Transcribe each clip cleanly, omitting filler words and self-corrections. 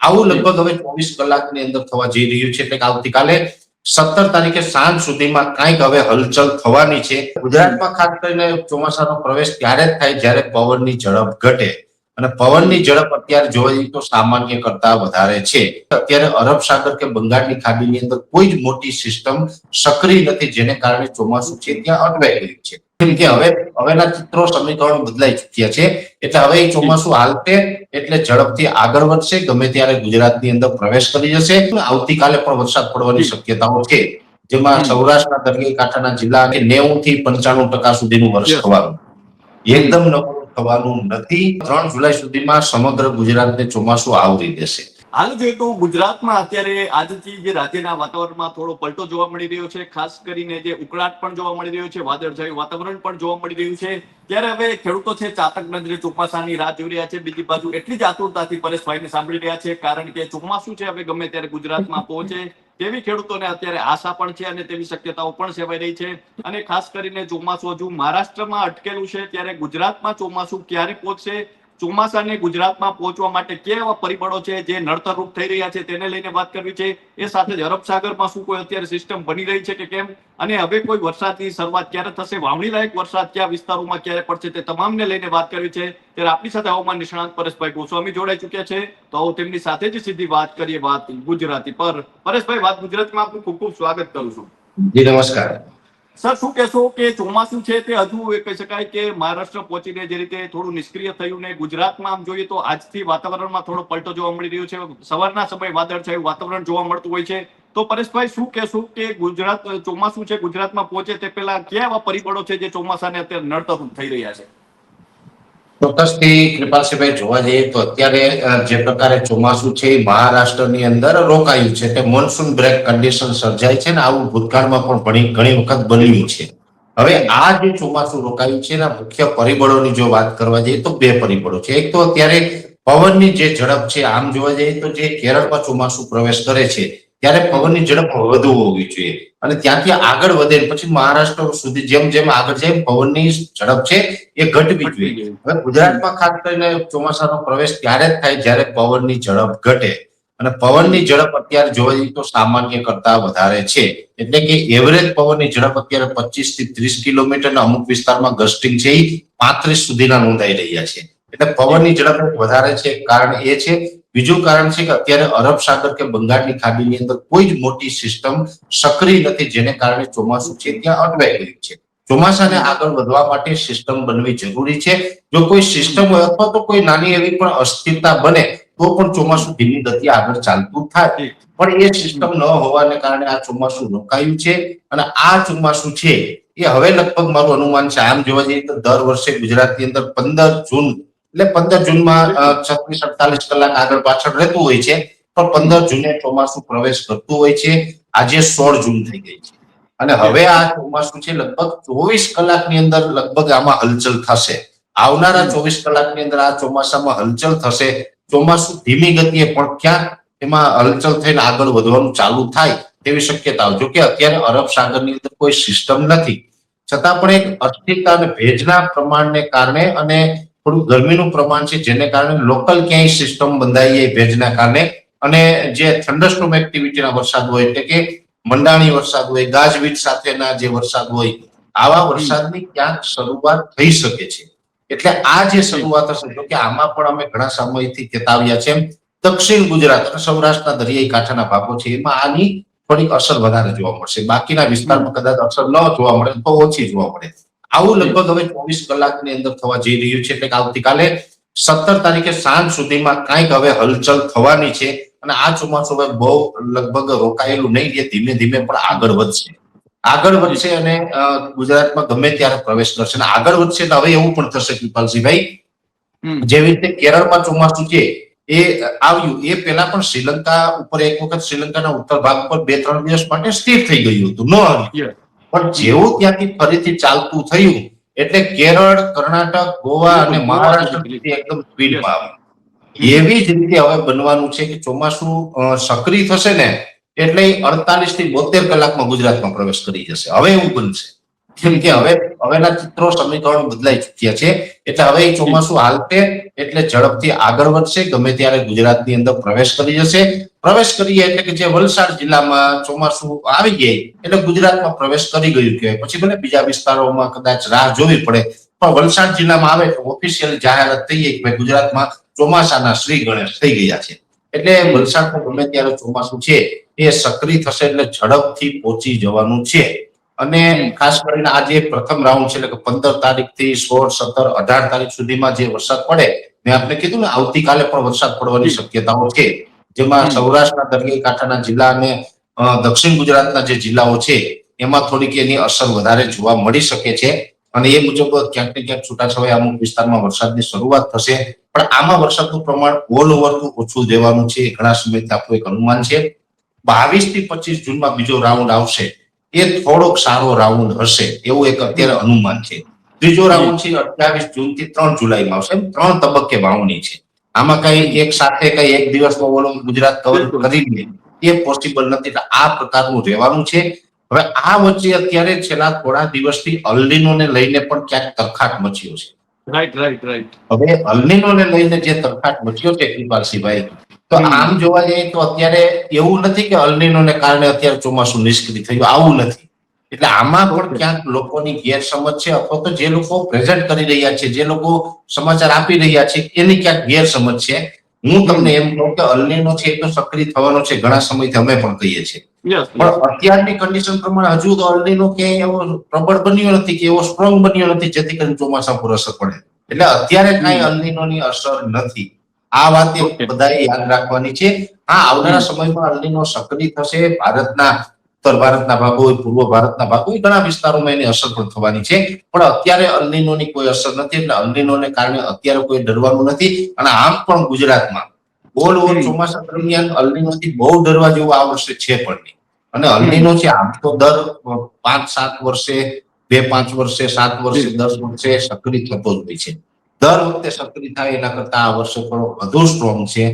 આવું લગભગ હવે 24 કલાકની અંદર થવા જઈ રહ્યું છે, એટલે કે આવતીકાલે 17 તારીખે સાંજ સુધીમાં કાંઈક હવે હલચલ થવાની છે. ગુજરાતમાં ખાસ કરીને ચોમાસાનો પ્રવેશ ત્યારે જ થાય જ્યારે પવનની ઝડપ ઘટે, અને પવનની ઝડપ અત્યારે જોવા જઈએ તો સામાન્ય કરતા વધારે છે. અત્યારે અરબ સાગર કે બંગાળની ખાડીની અંદર કોઈ જ મોટી સિસ્ટમ સક્રિય નથી, જેને કારણે ચોમાસું છે ત્યાં અટવાઈ ગયું છે. કેમ કે હવેના ચિત્રો સમીકરણો બદલાઈ ચુક્યા છે, એટલે હવે એ ચોમાસું હાલતે એટલે ઝડપથી આગળ વધશે, ગમે ત્યારે ગુજરાતની અંદર પ્રવેશ કરી જશે. આવતીકાલે પણ વરસાદ પડવાની શક્યતાઓ છે, જેમાં સૌરાષ્ટ્રના દરિયાઈ કાંઠાના જિલ્લા 90 થી 95% સુધીનું વર્ષ થવાનું, એકદમ નબળું થવાનું નથી. 3 જુલાઈ સુધીમાં સમગ્ર ગુજરાતને ચોમાસું આવરી દેશે. હાલ જોઈએ તો ગુજરાતમાં અત્યારે આજથી જે રાજ્યના વાતાવરણમાં થોડો પલટો જોવા મળી રહ્યો છે, ખાસ કરીને જે ઉકળાટ પણ જોવા મળી રહ્યો છે, વાદળછાયું વાતાવરણ પણ જોવા મળી રહ્યું છે. ત્યારે હવે ખેડૂતો છે ચાતક નજરે ચોમાસાની રાહ જોઈ રહ્યા છે. બીજી બાજુ એટલી જ આતુરતાથી પરેશભાઈને સાંભળી રહ્યા છે, કારણ કે ચોમાસું છે હવે ગમે ત્યારે ગુજરાતમાં પહોંચે તેવી ખેડૂતોને અત્યારે આશા પણ છે અને તેવી શક્યતાઓ પણ સેવાઈ રહી છે. અને ખાસ કરીને ચોમાસું હજુ મહારાષ્ટ્રમાં અટકેલું છે, ત્યારે ગુજરાતમાં ચોમાસું ક્યારે પહોંચશે, ચોમાસાને ગુજરાતમાં પહોંચવા માટે કેવા પરિબળો છે જે નડતરરૂપ થઈ રહ્યા છે તેને લઈને વાત કરવી છે. એ સાથે જ અરબ સાગરમાં શું કોઈ અત્યારે સિસ્ટમ બની રહી છે કે કેમ, અને હવે કોઈ વરસાદની શરૂઆત ક્યારે થશે, વાવણી લાયક વરસાદ કયા વિસ્તારોમાં ક્યારે પડશે, તે તમામને લઈને વાત કરવી છે. ત્યારે આપણી સાથે હવામાન નિષ્ણાંત પરેશભાઈ ગોસ્વામી જોડાઈ ચુક્યા છે, તો તેમની સાથે જ સીધી વાત કરીએ વાત ગુજરાતી પર. પરેશભાઈ, વાત ગુજરાતીમાં આપનું ખૂબ ખૂબ સ્વાગત કરું છું. જી નમસ્કાર સર, શું કહેશો કે ચોમાસું છે તે હજુ કહી શકાય કે મહારાષ્ટ્ર પહોંચીને જે રીતે થોડું નિષ્ક્રિય થયું ને ગુજરાતમાં આમ જોઈએ તો આજથી વાતાવરણમાં થોડો પલટો જોવા મળી રહ્યો છે, સવારના સમયે વાદળછાયું વાતાવરણ જોવા મળતું હોય છે. તો પરેશભાઈ, શું કહેશો કે ગુજરાત ચોમાસું છે ગુજરાતમાં પહોંચે તે પહેલા કયા એવા પરિબળો છે જે ચોમાસાને અત્યારે નડતરરૂપ થઈ રહ્યા છે? ચોક્કસથી કૃપાલસિંહભાઈ, જોવા જઈએ તો અત્યારે જે પ્રકારે ચોમાસું છે એ મહારાષ્ટ્રની અંદર રોકાયું છે, તે મોન્સૂન બ્રેક કન્ડિશન સર્જાય છે ને આવું ભૂતકાળમાં પણ ઘણી વખત બન્યું છે. હવે આ જે ચોમાસું રોકાયું છે એના મુખ્ય પરિબળોની જો વાત કરવા જઈએ તો 2 પરિબળો છે. એક તો અત્યારે પવનની જે ઝડપ છે, આમ જોવા જઈએ તો જે કેરળમાં ચોમાસું પ્રવેશ કરે છે ત્યારે પવનની ઝડપ વધુ હોવી જોઈએ, અને ત્યાંથી આગળ વધે પછી મહારાષ્ટ્ર સુધી જેમ જેમ આગળ જાય પવનની ઝડપ છે એ ઘટવી જોઈએ. હવે ગુજરાતમાં ખાસ કરીને ચોમાસાનો પ્રવેશ ત્યારે જ થાય જ્યારે પવનની ઝડપ ઘટે, અને પવનની ઝડપ અત્યારે જોવા જઈએ તો સામાન્ય કરતા વધારે છે, એટલે કે એવરેજ પવનની ઝડપ અત્યારે 25 થી 30 કિલોમીટર, અમુક વિસ્તારમાં ગસ્ટિંગ છે એ 35 સુધીના નોંધાઈ રહ્યા છે. એટલે પવનની ઝડપ વધારે છે, કારણ એ છે. બીજું કારણ છે કે અત્યારે અરબ સાગર કે બંગાળની ખાડીની અંદર કોઈ જ મોટી સિસ્ટમ સક્રિય નથી, જેને કારણે ચોમાસું છે ત્યાં અટવાઈ ગયું છે. ચોમાસાને આગળ વધવા માટે સિસ્ટમ બનવી જરૂરી છે. જો કોઈ સિસ્ટમ હોય અથવા તો કોઈ નાની એવી પણ અસ્થિરતા બને તો પણ ચોમાસું ધીમી ગતિએ આગળ ચાલતું થાય, પણ એ સિસ્ટમ ન હોવાને કારણે આ ચોમાસું રોકાયું છે. અને આ ચોમાસું છે એ હવે લગભગ મારું અનુમાન છે, આમ જોવા જઈએ તો દર વર્ષે ગુજરાતની અંદર 15 જૂન એટલે 15 જૂનમાં 36-48 કલાક આગળ પાછળ રહેતું હોય છે, પણ 15 જૂને ચોમાસું પ્રવેશ કરતું હોય છે. આજે 16 જૂન થઈ ગઈ છે, અને હવે આ ચોમાસું છે લગભગ 24 કલાકની અંદર લગભગ આમાં હલચલ થશે. આવનારા 24 કલાકની અંદર આ ચોમાસામાં હલચલ થશે. ચોમાસું ધીમી ગતિએ પણ ક્યાંક એમાં હલચલ થઈને આગળ વધવાનું ચાલુ થાય તેવી શક્યતાઓ. જો કે અત્યારે અરબ સાગરની અંદર કોઈ સિસ્ટમ નથી, છતાં પણ એક અસ્થિરતા અને ભેજના પ્રમાણને કારણે અને થોડું ગરમીનું પ્રમાણ છે, જેને કારણે લોકલ ક્યાંય સિસ્ટમ બંધાઈ જાય ભેજના કારણે, અને જે થંડરસ્ટોર્મ એક્ટિવિટીના વરસાદ હોય, એટલે કે મંડાણી વરસાદ હોય, ગાજવીજ સાથેના જે વરસાદ હોય, આવા વરસાદની ક્યાંક શરૂઆત થઈ શકે છે. એટલે આ જે શરૂઆત હશે, જો કે આમાં પણ અમે ઘણા સમયથી ચેતાવ્યા છે, દક્ષિણ ગુજરાત અને સૌરાષ્ટ્રના દરિયાઈ કાંઠાના ભાગો છે એમાં આની થોડીક અસર વધારે જોવા મળશે. બાકીના વિસ્તારમાં કદાચ અસર ન જોવા મળે તો ઓછી જોવા મળે. આવું લગભગ હવે 24 કલાકની અંદર થવા જઈ રહ્યું છે, એટલે કે આવતીકાલે 17 તારીખે સાંજ સુધીમાં કાંઈક હવે હલચલ થવાની છે, અને આ ચોમાસું હવે બહુ લગભગ રોકાયેલું નહીં, એ ધીમે ધીમે પણ આગળ વધશે અને ગુજરાતમાં ગમે ત્યારે પ્રવેશ કરશે. અને આગળ વધશે તો હવે એવું પણ થશે કૃપાલસિંહભાઈ, જેવી રીતે કેરળમાં ચોમાસું છે એ આવ્યું એ પહેલા પણ શ્રીલંકા ઉપર એક વખત શ્રીલંકાના ઉત્તર ભાગ પર 2-3 દિવસ માટે સ્થિર થઈ ગયું હતું, ન આવ્યું. પણ જેવું ત્યાંથી ફરીથી ચાલતું થયું એટલે કેરળ, કર્ણાટક, ગોવા અને મહારાષ્ટ્ર એકદમ સ્પીડમાં આવ્યું. એવી જ રીતે હવે બનવાનું છે કે ચોમાસું સક્રિય થશે ને એટલે 48 થી 72 કલાકમાં ગુજરાતમાં પ્રવેશ કરી જશે. હવે એવું બનશે. કેમ કે હવેના ચિત્રો સમીકરણો બદલાઈ ચુક્યા છે, એટલે હવે એ ચોમાસું હાલશે એટલે ઝડપથી આગળ વધશે, ગમે ત્યારે ગુજરાતની અંદર પ્રવેશ કરી જશે. પ્રવેશ કરીએ એટલે કે જે વલસાડ જિલ્લામાં ચોમાસું આવી જાય એટલે ગુજરાતમાં પ્રવેશ કરી ગયું કહેવાય. પછી ભલે બીજા વિસ્તારોમાં કદાચ રાહ જોવી પડે, પણ વલસાડ જિલ્લામાં આવે તો ઓફિશિયલ જાહેરાત થઈ ગઈ કે ગુજરાતમાં ચોમાસાના શ્રી ગણેશ થઈ ગયા છે. એટલે વલસાડમાં ગમે ત્યારે ચોમાસું છે એ સક્રિય થશે એટલે ઝડપથી પહોંચી જવાનું છે. અને ખાસ કરીને આજે પ્રથમ રાઉન્ડ છે એટલે કે 15 તારીખથી 16, 17, 18 તારીખ સુધીમાં જે વરસાદ પડે, મેં આપને કીધું ને આવતીકાલે પણ વરસાદ પડવાની શક્યતાઓ છે, જેમાં સૌરાષ્ટ્રના દરિયાઈ કાંઠાના જિલ્લા અને દક્ષિણ ગુજરાતના જે જિલ્લાઓ છે એમાં થોડીક એની અસર વધારે જોવા મળી શકે છે. અને એ મુજબ ક્યાંક ને ક્યાંક છૂટાછવાયા અમુક વિસ્તારમાં વરસાદની શરૂઆત થશે. પણ આમાં વરસાદનું પ્રમાણ ઓલ ઓવરનું ઓછું દેવાનું છે, ઘણા સમયથી આપણું એક અનુમાન છે. 22 થી 25 જૂનમાં બીજો રાઉન્ડ આવશે, એ થોડોક સારો રાઉન્ડ હશે એવું એક અત્યારે અનુમાન છે. ત્રીજો રાઉન્ડ છે 28 જૂનથી 3 જુલાઈમાં આવશે. 3 તબક્કે વાવણી છે. આમાં કઈ એક સાથે કઈ એક દિવસમાં ઓલો ગુજરાત કવર કરી લે એ પોસિબલ નથી. એટલે આ પ્રકારનું રહેવાનું છે. હવે આ વચ્ચે અત્યારે છેલ્લા થોડા દિવસથી અલ્નીનોને લઈને પણ ક્યાંક તરખાટ મચ્યો છે. રાઈટ. હવે અલ્નીનોને લઈને જે તરખાટ મચ્યો છે કૃપાલસિંહભાઈ, તો આમ જોવા જઈએ તો અત્યારે એવું નથી કે અલ્નીનોને કારણે અત્યારે ચોમાસું નિષ્ક્રિય થયું, આવું નથી. એટલે આમાં પણ ક્યાંક લોકોની ગેરસમજ છે, અથવા તો જે લોકો પ્રેઝન્ટ કરી રહ્યા છે, જે લોકો સમાચાર આપી રહ્યા છે એની ક્યાંક ગેરસમજ છે. હું તમને એમ કહું કે અલ્નીનો છે એ તો સક્રિય થવાનો છે, ઘણા સમયથી અમે પણ કહીએ છીએ. પણ અત્યારની કન્ડિશન પ્રમાણે હજુ તો અલ્નીનો કે એવો પ્રબળ બન્યો નથી, કે એવો સ્ટ્રોંગ બન્યો નથી જેથી કરીને ચોમાસા પર અસર પડે. એટલે અત્યારે કઈ અલ્નીનોની અસર નથી. આ વાત બધાએ યાદ રાખવાની છે. હા, આવનારા સમયમાં અલ્નીનો સક્રિય થશે. ભારતના ઉત્તર ભારતના ભાગો હોય, પૂર્વ ભારતના ભાગો હોય, ઘણા વિસ્તારોમાં એની અસર પણ થવાની છે. પણ અત્યારે અલ્નીનોની કોઈ અસર નથી, એટલે અલ્નીનોને કારણે અત્યારે કોઈ ડરવાનું નથી. અને આમ પણ ગુજરાતમાં ઓલ ઓવર ચોમાસા દરમિયાન અલ્નીનોથી બહુ ડરવા જેવું આ વર્ષે છે પણ નહીં. અને અલ્નીનો છે આમ તો દર 5-7 વર્ષે, 2-5 વર્ષે, 7 વર્ષે, 10 વર્ષે સક્રિય થતો જ હોય છે. દર વખતે સક્રિય થાય એના કરતા આ વર્ષે થોડો વધુ સ્ટ્રોંગ છે,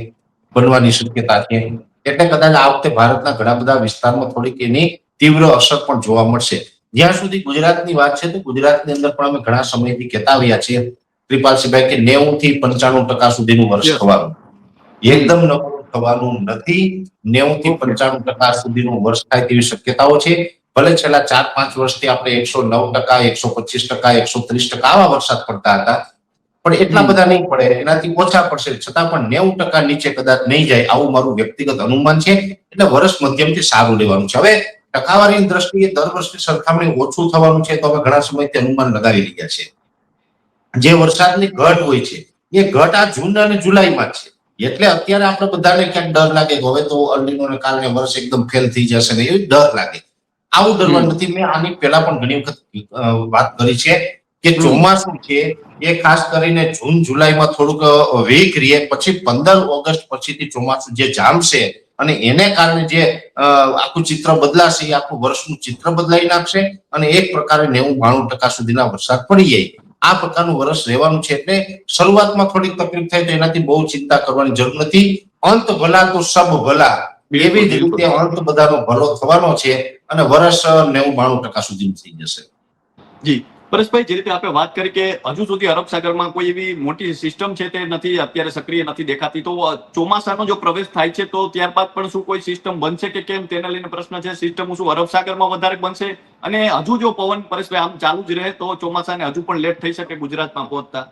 બનવાની શક્યતા છે. એટલે કદાચ આ વખતે ભારતના ઘણા બધા વિસ્તારમાં થોડીક એની તીવ્ર અસર પણ જોવા મળશે. જ્યાં સુધી ગુજરાતની વાત છે તો ગુજરાતની અંદર પણ અમે ઘણા સમયથી કહેતા આવ્યા છીએ કૃપાલસિંહભાઈ કે 90 થી 95% સુધીનું વર્ષ થવાનું, એકદમ નબળું થવાનું નથી. 90 થી 95% સુધીનું વર્ષ થાય તેવી શક્યતાઓ છે. ભલે છેલ્લા 4-5 વર્ષથી આપણે 109%, 125%, 130% આવા વરસાદ પડતા હતા, પણ એટલા બધા નહીં પડે, એનાથી ઓછા પડશે. છતાં પણ 90% નીચે કદાચ નહીં જાય, આવું મારું વ્યક્તિગત અનુમાન છે. એટલે વર્ષ મધ્યમથી સારું લેવાનું છે. હવે ટકાવારીની દ્રષ્ટિએ દર વર્ષની સરખામણી ઓછું થવાનું છે તો અમે ઘણા સમયથી અનુમાન લગાવી રહ્યા છે. જે વરસાદની ઘટ હોય છે એ ઘટ આ જૂન અને જુલાઈમાં જ છે. એટલે અત્યારે આપણે બધાને ક્યાંક ડર લાગે કે હવે તો અલ્નીનોને કારણે વર્ષ એકદમ ફેલ થઈ જશે ને, એવી ડર લાગે. આવું ડરવાનું નથી. મેં આની પહેલા પણ ઘણી વખત વાત કરી છે કે ચોમાસું છે એ ખાસ કરીને જૂન જુલાઈમાં થોડુંક વીક રહે, પછી 15 ઓગસ્ટ પછીથી ચોમાસું જે જામશે અને એને કારણે જે આખું ચિત્ર બદલાશે, એ આખું વર્ષનું ચિત્ર બદલાઈ નાખશે અને એક પ્રકારે 90-92% સુધીના વરસાદ પડી જાય. આ પ્રકારનું વર્ષ રહેવાનું છે. એટલે શરૂઆતમાં થોડીક તકલીફ થાય તો એનાથી બહુ ચિંતા કરવાની જરૂર નથી. અંત ભલા તો સબ ભલા, એવી જ રીતે અંત બધાનો ભલો થવાનો છે અને વર્ષ 90-92% સુધીનું થઈ જશે. જી પરેશભાઈ, જે રીતે આપણે વાત કરી કે હજુ સુધી અરબ સાગરમાં કોઈ એવી મોટી સિસ્ટમ છે તે નથી અત્યારે સક્રિય નથી દેખાતી, તો ચોમાસાનો જો પ્રવેશ થાય છે તો ત્યારબાદ પણ શું કોઈ સિસ્ટમ બનશે કે કેમ, તેને લઈને પ્રશ્ન છે. સિસ્ટમ શું અરબ સાગરમાં વધારે બનશે? અને હજુ જો પવન પરેશભાઈ આમ ચાલુ જ રહે તો ચોમાસાને હજુ પણ લેટ થઈ શકે ગુજરાતમાં પહોંચતા?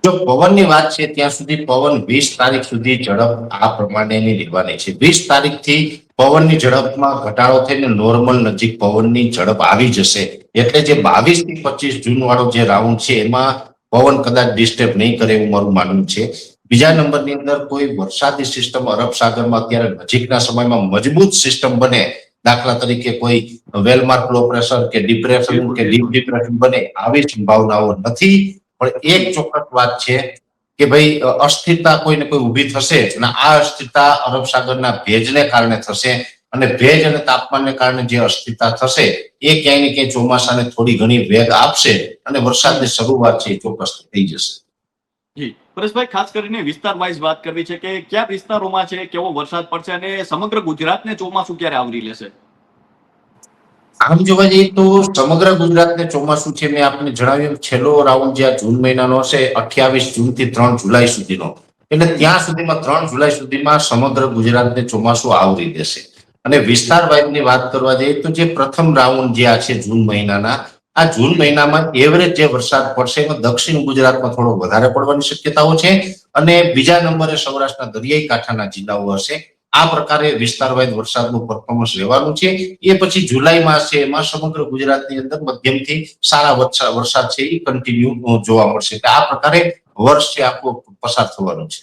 જો પવનની વાત છે ત્યાં સુધી પવન 20 તારીખ સુધી ઝડપ આ પ્રમાણેની રહેવાની છે. 20 તારીખથી પવનની ઝડપમાં ઘટાડો થઈને નોર્મલ નજીક પવનની ઝડપ આવી જશે. એટલે જે 22 થી 25 જૂન વાળો જે રાઉન્ડ છે એમાં પવન કદાચ ડિસ્ટર્બ નહીં કરે એવું મારું માનવું છે. બીજા નંબરની અંદર કોઈ વરસાદી સિસ્ટમ અરબ સાગરમાં અત્યારે નજીકના સમયમાં મજબૂત સિસ્ટમ બને, દાખલા તરીકે કોઈ વેલમાર્ક લો પ્રેશર કે ડિપ્રેશન કે ડીપ ડિપ્રેશન બને, આવી સંભાવનાઓ નથી. પણ એક ચોક્કસ વાત છે કે ભાઈ અસ્થિરતા કોઈને કોઈ ઊભી થશે અને આ અસ્થિરતા અરબ સાગરના ભેજને કારણે થશે. અને ભેજ અને તાપમાનને કારણે જે અસ્થિરતા થશે એ ક્યાંય ને ક્યાંય ચોમાસાને થોડી ઘણી વેગ આપશે અને વરસાદની શરૂઆત છે એ ચોક્કસ થઈ જશે. જી પરેશભાઈ, ખાસ કરીને વિસ્તાર વાઇઝ વાત કરવી છે કે કયા વિસ્તારોમાં છે કેવો વરસાદ પડશે અને સમગ્ર ગુજરાતને ચોમાસું ક્યારે આવરી લેશે? આમ જોવા જઈએ તો સમગ્ર ગુજરાતને ચોમાસું છે, મેં આપને જણાવ્યું છેલ્લો રાઉન્ડ જે જૂન મહિનાનો હશે 28 જૂનથી 3 જુલાઈ સુધીનો, એટલે ત્યાં સુધીમાં 3 જુલાઈ સુધીમાં સમગ્ર ગુજરાતને ચોમાસું આવરી દેશે. અને વિસ્તાર વાઇઝની વાત કરવા જઈએ તો જે પ્રથમ રાઉન્ડ જે આ છે જૂન મહિનાના, આ જૂન મહિનામાં એવરેજ જે વરસાદ પડશે એમાં દક્ષિણ ગુજરાતમાં થોડો વધારે પડવાની શક્યતાઓ છે અને બીજા નંબરે સૌરાષ્ટ્રના દરિયાઈ કાંઠાના જિલ્લાઓ હશે. આ પ્રકારે વિસ્તાર વાઇઝ વરસાદનું પરફોર્મન્સ રહેવાનું છે. એ પછી જુલાઈ માસ છે એમાં સમગ્ર ગુજરાતની અંદર મધ્યમથી સારા વરસાદ છે એ કન્ટિન્યુ જોવા મળશે. એટલે આ પ્રકારે વર્ષ છે આખું પસાર થવાનું છે.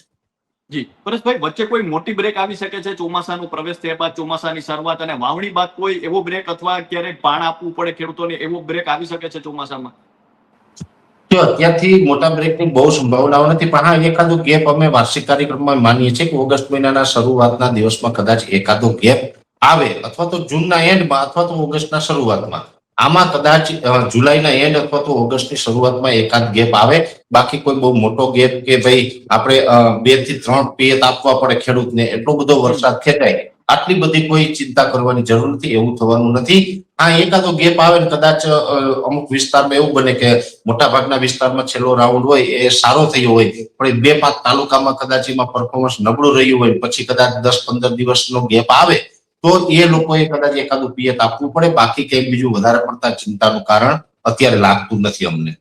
જી પરેશભાઈ, વચ્ચે કોઈ મોટી બ્રેક આવી શકે છે ચોમાસાનો પ્રવેશ થયા બાદ, ચોમાસાની શરૂઆત અને વાવણી બાદ કોઈ એવો બ્રેક અથવા ક્યારેક પાણ આપવું પડે ખેડૂતોને એવો બ્રેક આવી શકે છે ચોમાસામાં? તો અત્યારથી મોટા બ્રેકની બહુ સંભાવનાઓ નથી, પણ હા એકાદો ગેપ અમે વાર્ષિક કાર્યક્રમમાં માનીએ છીએ કે ઓગસ્ટ મહિનાના શરૂઆતના દિવસમાં કદાચ એકાદો ગેપ આવે, અથવા તો જૂનના એન્ડમાં અથવા તો ઓગસ્ટના શરૂઆતમાં. આમાં કદાચ જુલાઈના એન્ડ અથવા તો ઓગસ્ટની શરૂઆતમાં એકાદ ગેપ આવે. બાકી કોઈ બહુ મોટો ગેપ કે ભાઈ આપણે 2 થી 3 પિયત આપવા પડે ખેડૂતને એટલો બધો વરસાદ ખેંચાય, આટલી બધી કોઈ ચિંતા કરવાની જરૂર નથી, એવું થવાનું નથી. હા એકાદો ગેપ આવે ને કદાચ અમુક વિસ્તારમાં એવું બને કે મોટા ભાગના વિસ્તારમાં છેલ્લો રાઉન્ડ હોય એ સારો થયો હોય, પણ 2-5 તાલુકામાં કદાચ એમાં પરફોર્મન્સ નબળું રહ્યું હોય, પછી કદાચ 10-15 દિવસનો ગેપ આવે તો એ લોકોએ કદાચ એકાદું પિયત આપવું પડે. બાકી કંઈ બીજું વધારે પડતા ચિંતાનું કારણ અત્યારે લાગતું નથી અમને.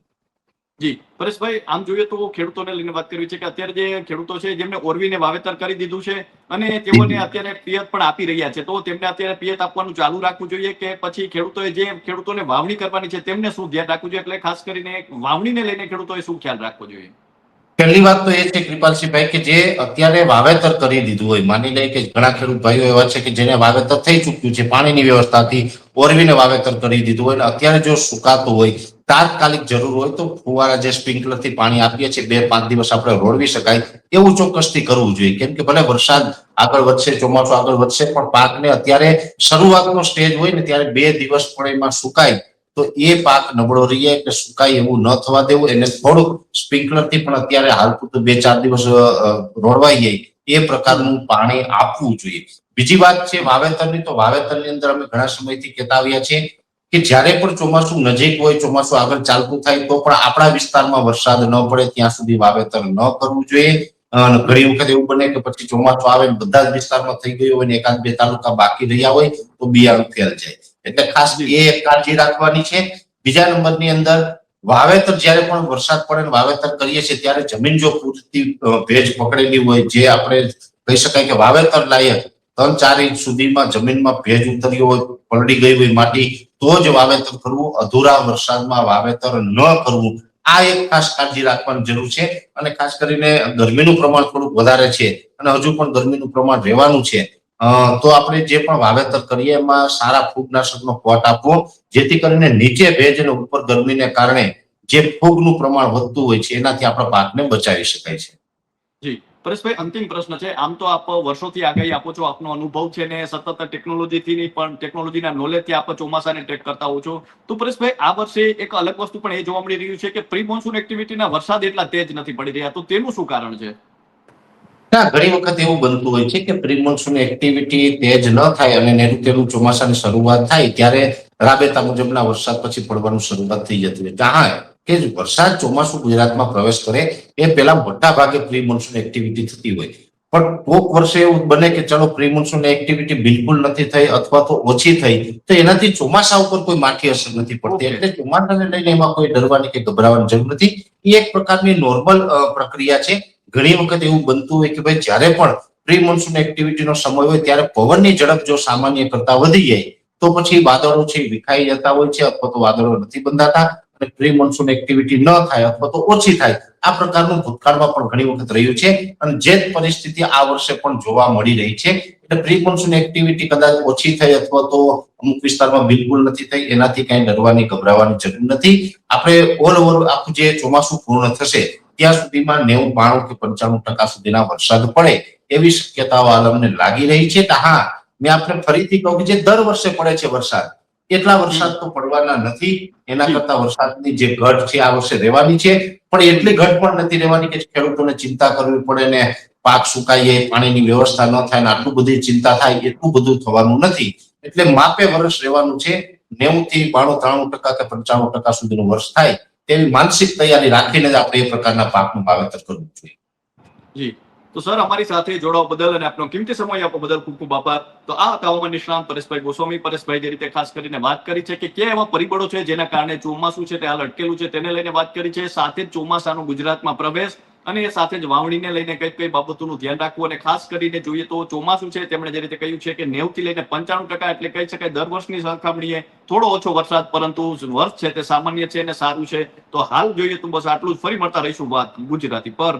જી પરેશભાઈ, આમ જોઈએ તો ખેડૂતોને લઈને વાત કરવી છે કે અત્યારે જે ખેડૂતો છે જેમને ઓરવીને વાવેતર કરી દીધું છે અને તેઓને અત્યારે પિયત પણ આપી રહ્યા છે, તો તેમને અત્યારે પિયત આપવાનું ચાલુ રાખવું જોઈએ કે પછી ખેડૂતોને વાવણી કરવાની છે તેમને શું ધ્યાન રાખવું જોઈએ? એટલે ખાસ કરીને વાવણીને લઈને ખેડૂતોએ શું ખ્યાલ રાખવો જોઈએ? પહેલી વાત તો એ છે કૃપાલસિંહભાઈ કે જે અત્યારે વાવેતર કરી દીધું હોય, માની લઈએ કે ઘણા ખેડૂત ભાઈઓ એવા છે કે જેને વાવેતર થઈ ચૂક્યું છે, પાણીની વ્યવસ્થાથી ઓરવીને વાવેતર કરી દીધું હોય, અને અત્યારે જો સુકાતું હોય, તાત્કાલિક જરૂર હોય તો ફુવારા જે સ્પ્રિંકલરથી પાણી આપીએ છીએ 2-5 દિવસ આપણે રોળવી શકાય એવું ચોક્કસથી કરવું જોઈએ. કેમ કે ભલે વરસાદ આગળ વધશે, ચોમાસું આગળ વધશે, પણ પાકને અત્યારે શરૂઆતનો સ્ટેજ હોય ને ત્યારે 2 દિવસ પણ એમાં સુકાય તો એ પાક નબળો રહીએ, એટલે સુકાય એવું ન થવા દેવું. એને થોડુંક સ્પ્રિંકલરથી પણ અત્યારે હાલ પૂરતું 2-4 દિવસ રોડવાઈ જાય એ પ્રકારનું પાણી આપવું જોઈએ. બીજી વાત છે વાવેતરની, તો વાવેતરની અંદર અમે ઘણા સમયથી કહેતા આવ્યા છીએ કે જ્યારે પણ ચોમાસું નજીક હોય, ચોમાસું આગળ ચાલતું થાય તો પણ આપણા વિસ્તારમાં વરસાદ ન પડે ત્યાં સુધી વાવેતર ન કરવું જોઈએ. અને ઘણી વખત એવું બને કે પછી ચોમાસું આવે બધા જ વિસ્તારમાં થઈ ગયું હોય ને 1-2 તાલુકા બાકી રહ્યા હોય તો બિયારણ ફેલ જાય. એટલે ખાસ એ કાળજી રાખવાની છે. બીજા નંબરની અંદર વાવેતર જ્યારે પણ વરસાદ પડે ને વાવેતર કરીએ છીએ ત્યારે જમીન જો પૂરતી ભેજ પકડેલી હોય, જે આપણે કહી શકાય કે વાવેતર લાયક 3-4 ઇંચ સુધીમાં જમીનમાં ભેજ ઉતર્યો હોય, પલળી ગઈ હોય માટી, તો જ વાવેતર કરવું. અધૂરા વરસાદમાં વાવેતર ન કરવું, આ એક ખાસ કાળજી રાખવાની જરૂર છે. અને ખાસ કરીને ગરમીનું પ્રમાણ થોડુંક વધારે છે અને હજુ પણ ગરમીનું પ્રમાણ રહેવાનું છે, તો આપણે જે પણ વાવેતર કરીએ એમાં સારા ફૂગનાશકનો કોટ આપવો, જેથી કરીને નીચે ભેજ અને ઉપર ગરમીને કારણે જે ફૂગનું પ્રમાણ વધતું હોય છે એનાથી આપણા પાકને બચાવી શકાય છે. જી પરેશભાઈ, અંતિમ પ્રશ્ન છે. આમ તો આપ વર્ષોથી આગાહી આપો છો, આપનો અનુભવ છે ને સતત ટેકનોલોજીના નોલેજથી આપ ચોમાસાને ટ્રેક કરતા હો છો. તો પરેશભાઈ, આ વર્ષે એક અલગ વસ્તુ પણ એ જોવા મળી રહ્યું છે કે પ્રી મોન્સૂન એક્ટિવિટીના વરસાદ એટલા તેજ નથી પડી રહ્યા, તો તેનું શું કારણ છે? ઘણી વખત એવું બનતું હોય છે કે પ્રી મોન્સૂન એક્ટિવિટી તેજ ન થાય અને તેનું ચોમાસાની શરૂઆત થાય ત્યારે રાબેતા મુજબના વરસાદ પછી પડવાનું શરૂઆત થઈ જતી હોય. હા કે વરસાદ ચોમાસું ગુજરાતમાં પ્રવેશ કરે એ પહેલા મોટા ભાગે પ્રી મોન્સૂન એક્ટિવિટી થતી હોય, પણ કોક વર્ષે એવું બને કે ચલો પ્રી મોન્સૂન એક્ટિવિટી બિલકુલ નથી થઈ અથવા તો ઓછી થઈ, તો એનાથી ચોમાસા ઉપર કોઈ માઠી અસર નથી પડતી. એટલે ચોમાસાને લઈને એમાં કોઈ ડરવાની કે ગભરાવાની જરૂર નથી. એ એક પ્રકારની નોર્મલ પ્રક્રિયા છે. ઘણી વખત એવું બનતું હોય કે ભાઈ જ્યારે પણ પ્રી મોન્સૂન એક્ટિવિટીનો સમય હોય ત્યારે પવનની ઝડપ જો સામાન્ય કરતા વધી જાય તો પછી વાદળો છે વિખાઈ જતા હોય છે, અથવા તો વાદળો નથી બંધાતા અને પ્રી મોન્સૂન એક્ટિવિટી ન થાય અથવા તો ઓછી થાય. આ પ્રકારનું ભૂતકાળમાં પણ ઘણી વખત રહ્યું છે અને જે જ પરિસ્થિતિ આ વર્ષે પણ જોવા મળી રહી છે. એટલે પ્રી મોન્સૂન એક્ટિવિટી કદાચ ઓછી થઈ અથવા તો અમુક વિસ્તારમાં બિલકુલ નથી થઈ, એનાથી કઈ ડરવાની ગભરાવાની જરૂર નથી. આપણે ઓલ ઓવર આખું જે ચોમાસું પૂર્ણ થશે ત્યાં સુધીમાં 90, 92 કે 95% સુધીના વરસાદ પડે એવી શક્યતાઓ હાલ અમને લાગી રહી છે. હા, મેં આપણે ફરીથી કહું કે જે દર વર્ષે પડે છે વરસાદ, એટલા વરસાદ તો પડવાના નથી. એના કરતા વરસાદની જે ઘટ છે આ વર્ષે રહેવાની છે, પણ એટલી ઘટ પણ નથી રહેવાની કે ખેડૂતોને ચિંતા કરવી પડે ને પાક સુકાઈ જાય, પાણીની વ્યવસ્થા ન થાય ને આટલું બધી ચિંતા થાય, એટલું બધું થવાનું નથી. એટલે માપે વર્ષ રહેવાનું છે. 90 થી 92-93% કે 95% સુધીનું વર્ષ થાય તેવી માનસિક તૈયારી રાખીને જ આપણે એ પ્રકારના પાકનું વાવેતર કરવું જોઈએ. જી, તો સર અમારી સાથે જોડાવા બદલ અને આપનો કિંમતી સમય આપવા બદલ ખૂબ ખૂબ આભાર. તો આ હતા હવામાન નિષ્ણાંત પરેશભાઈ ગોસ્વામી. પરેશભાઈ જે રીતે ખાસ કરીને વાત કરી છે કે કયા એવા પરિબળો છે જેના કારણે ચોમાસું છે તે હાલ અટકેલું છે તેને લઈને વાત કરી છે, સાથે જ ચોમાસાનો ગુજરાતમાં પ્રવેશ અને એ સાથે જ વાવણીને લઈને કઈ બાબતોનું ધ્યાન રાખવું, અને ખાસ કરીને જોઈએ તો ચોમાસું છે તેમણે જે રીતે કહ્યું છે કે 90 થી લઈને 95% એટલે કહી શકાય દર વર્ષની સરખામણીએ થોડો ઓછો વરસાદ, પરંતુ વર્ષ છે તે સામાન્ય છે અને સારું છે. તો હાલ જોઈએ તો બસ આટલું જ. ફરી મળતા રહીશું વાત ગુજરાતી પર.